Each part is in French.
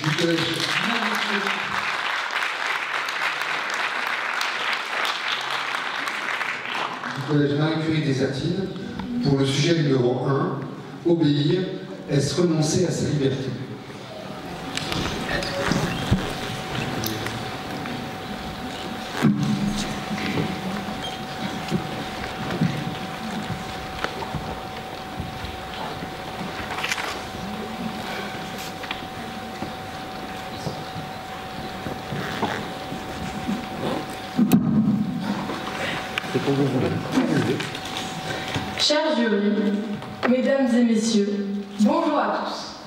du collège Marie-Curie des Atines pour le sujet numéro 1, obéir, est-ce renoncer à sa liberté? Chers jury, mesdames et messieurs, bonjour à tous.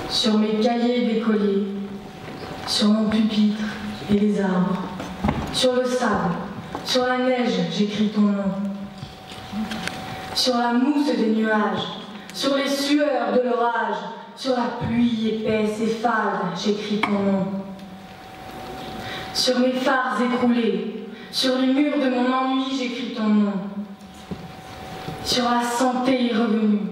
Sur mes cahiers d'écolier, sur mon pupitre et les arbres, sur le sable, sur la neige, j'écris ton nom. Sur la mousse des nuages, sur les sueurs de l'orage, sur la pluie épaisse et fade, j'écris ton nom. Sur mes phares écroulés, sur les murs de mon ennui, j'écris ton nom. Sur la santé revenue,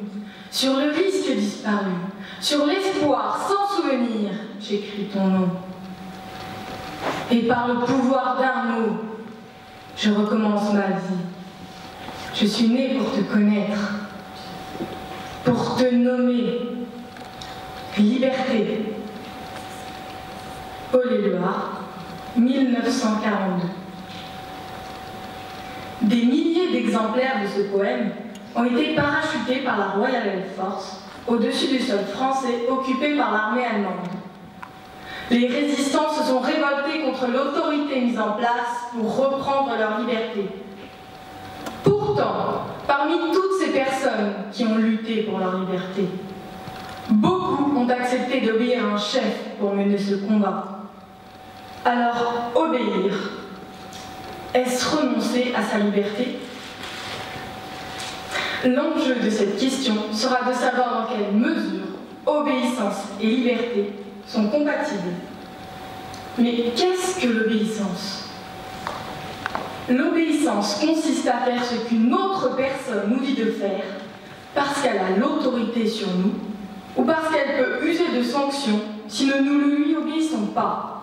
sur le risque disparu, sur l'espoir sans souvenir, j'écris ton nom. Et par le pouvoir d'un mot, je recommence ma vie. Je suis née pour te connaître, pour te nommer. Liberté. Paul-et-Loire, 1942. Des milliers d'exemplaires de ce poème ont été parachutés par la Royal Air Force au-dessus du sol français occupé par l'armée allemande. Les résistants se sont révoltés contre l'autorité mise en place pour reprendre leur liberté. Pourtant, parmi toutes ces personnes qui ont lutté pour leur liberté, beaucoup ont accepté d'obéir à un chef pour mener ce combat. Alors, obéir, est-ce renoncer à sa liberté? L'enjeu de cette question sera de savoir dans quelle mesure obéissance et liberté sont compatibles. Mais qu'est-ce que l'obéissance? L'obéissance consiste à faire ce qu'une autre personne nous dit de faire parce qu'elle a l'autorité sur nous ou parce qu'elle peut user de sanctions si nous ne lui obéissons pas.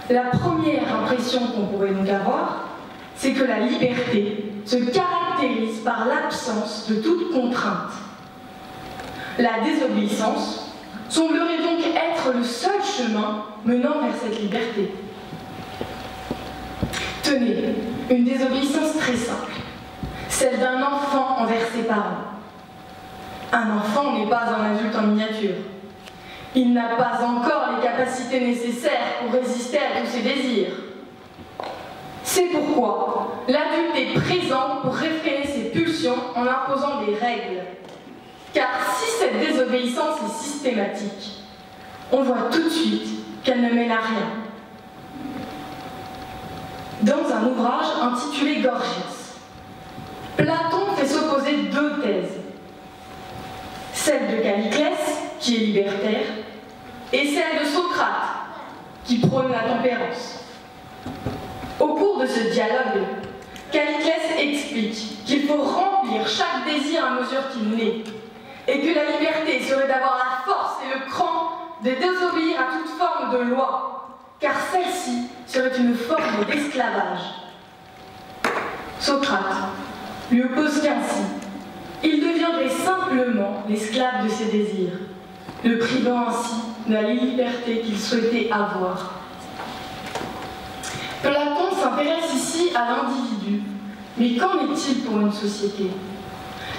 La première impression qu'on pourrait donc avoir, c'est que la liberté se caractérise par l'absence de toute contrainte. La désobéissance semblerait donc être le seul chemin menant vers cette liberté. Tenez, une désobéissance très simple, celle d'un enfant envers ses parents. Un enfant n'est pas un adulte en miniature. Il n'a pas encore les capacités nécessaires pour résister à tous ses désirs. C'est pourquoi l'adulte est présent pour réfréner ses pulsions en imposant des règles. Car si cette désobéissance est systématique, on voit tout de suite qu'elle ne mène à rien. Dans un ouvrage intitulé Gorgias, Platon fait s'opposer deux thèses. Celle de Calliclès, qui est libertaire, et celle de Socrate, qui prône la tempérance. Au cours de ce dialogue, Calliclès explique qu'il faut remplir chaque désir à mesure qu'il naît, et que la liberté serait d'avoir la force et le cran de désobéir à toute forme de loi, car celle-ci serait une forme d'esclavage. Socrate lui oppose qu'ainsi, il deviendrait simplement l'esclave de ses désirs, le privant ainsi de la liberté qu'il souhaitait avoir. Platon s'intéresse ici à l'individu, mais qu'en est-il pour une société?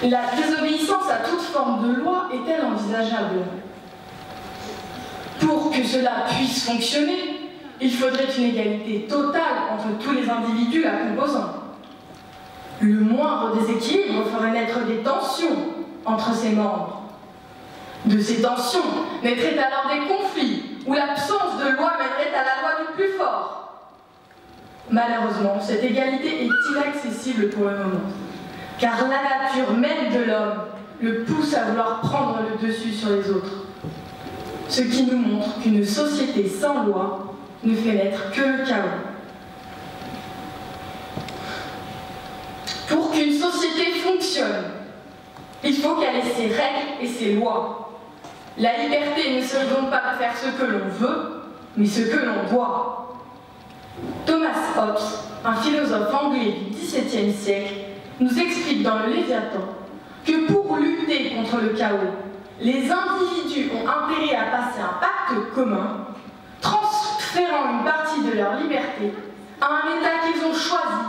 La désobéissance à toute forme de loi est-elle envisageable? Pour que cela puisse fonctionner, il faudrait une égalité totale entre tous les individus la composant. Le moindre déséquilibre ferait naître des tensions entre ses membres. De ces tensions naîtraient alors des conflits où l'absence de loi mènerait à la loi du plus fort. Malheureusement, cette égalité est inaccessible pour le moment, car la nature même de l'homme le pousse à vouloir prendre le dessus sur les autres. Ce qui nous montre qu'une société sans loi ne fait naître que le chaos. Pour qu'une société fonctionne, il faut qu'elle ait ses règles et ses lois. La liberté ne serait donc pas de faire ce que l'on veut, mais ce que l'on doit. Thomas Hobbes, un philosophe anglais du XVIIe siècle, nous explique dans le Léviathan que pour lutter contre le chaos, les individus ont intérêt à passer un pacte commun, transférant une partie de leur liberté à un État qu'ils ont choisi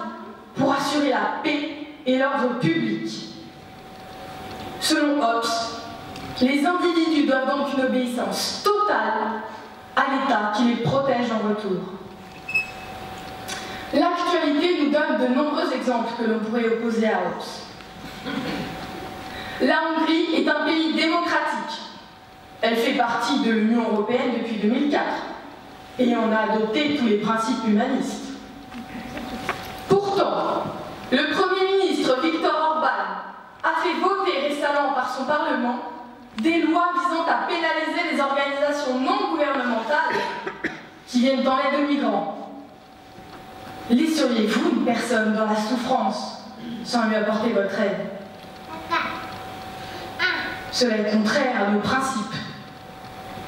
pour assurer la paix et l'ordre public. Selon Hobbes, les individus doivent donc une obéissance totale à l'État qui les protège en retour. L'actualité nous donne de nombreux exemples que l'on pourrait opposer à Hobbes. La Hongrie est un pays démocratique. Elle fait partie de l'Union européenne depuis 2004 et en a adopté tous les principes humanistes. Pourtant, le Premier ministre Viktor Orban a fait voter récemment par son Parlement des lois visant à pénaliser les organisations non gouvernementales qui viennent en aide aux migrants. Laisseriez-vous une personne dans la souffrance sans lui apporter votre aide? Cela est contraire à nos principes.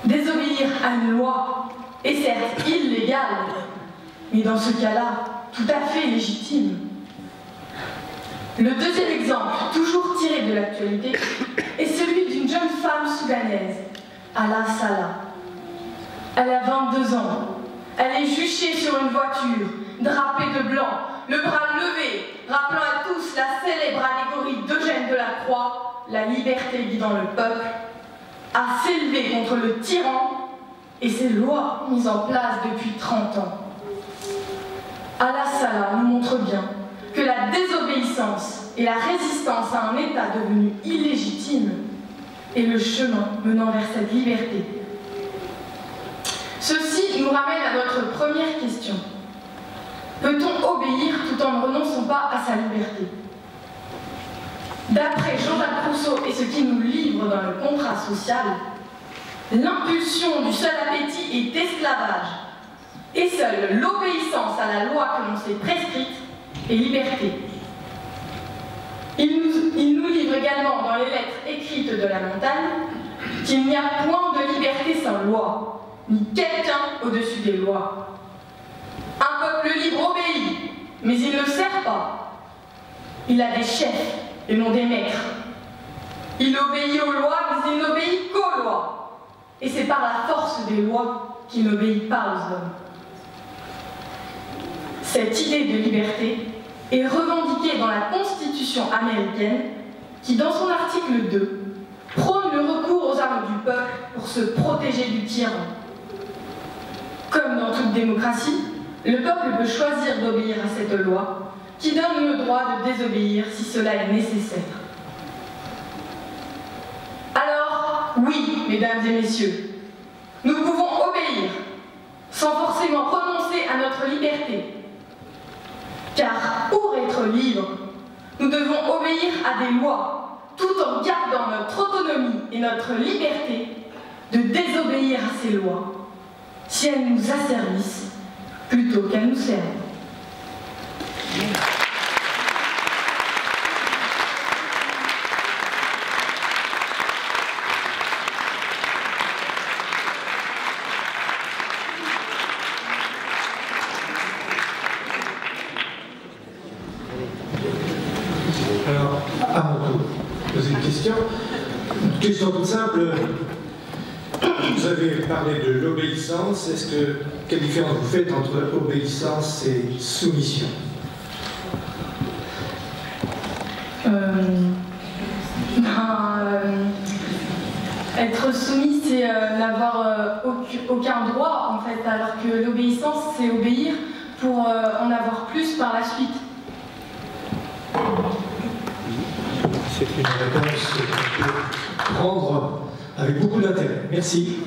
Désobéir à une loi est certes illégale, mais dans ce cas-là, tout à fait légitime. Le deuxième exemple, toujours tiré de l'actualité, est celui d'une jeune femme soudanaise, Alaa Salah. Elle a 22 ans. Elle est juchée sur une voiture, drapée de blanc, le bras levé, rappelant à tous la célèbre allégorie d'Eugène Delacroix, la liberté guidant le peuple, à s'élever contre le tyran et ses lois mises en place depuis 30 ans. Alaa Salah nous montre bien que la désobéissance et la résistance à un État devenu illégitime est le chemin menant vers cette liberté. Ceci nous ramène à notre première question. Peut-on obéir tout en ne renonçant pas à sa liberté? D'après Jean-Jacques Rousseau et ce qu'il nous livre dans le contrat social, l'impulsion du seul appétit est esclavage, et seule l'obéissance à la loi que l'on s'est prescrite est liberté. Il nous livre également dans les lettres écrites de la montagne qu'il n'y a point de liberté sans loi, ni quelqu'un au-dessus des lois. Un peuple libre obéit, mais il ne sert pas. Il a des chefs et non des maîtres. Il obéit aux lois, mais il n'obéit qu'aux lois. Et c'est par la force des lois qu'il n'obéit pas aux hommes. Cette idée de liberté est revendiquée dans la Constitution américaine qui, dans son article 2, prône le recours aux armes du peuple pour se protéger du tyran. Comme dans toute démocratie, le peuple peut choisir d'obéir à cette loi qui donne le droit de désobéir si cela est nécessaire. Alors, oui, mesdames et messieurs, nous pouvons obéir sans forcément renoncer à notre liberté. Car pour être libres, nous devons obéir à des lois, tout en gardant notre autonomie et notre liberté de désobéir à ces lois, si elles nous asservissent plutôt qu'elles nous servent. Alors, à mon tour, poser une question. Une question toute simple. Vous avez parlé de l'obéissance. Quelle différence vous faites entre obéissance et soumission? Être soumis, c'est n'avoir aucun droit, en fait, alors que l'obéissance, c'est obéir pour en avoir plus par la suite. C'est une réponse qu'on peut prendre avec beaucoup d'intérêt. Merci.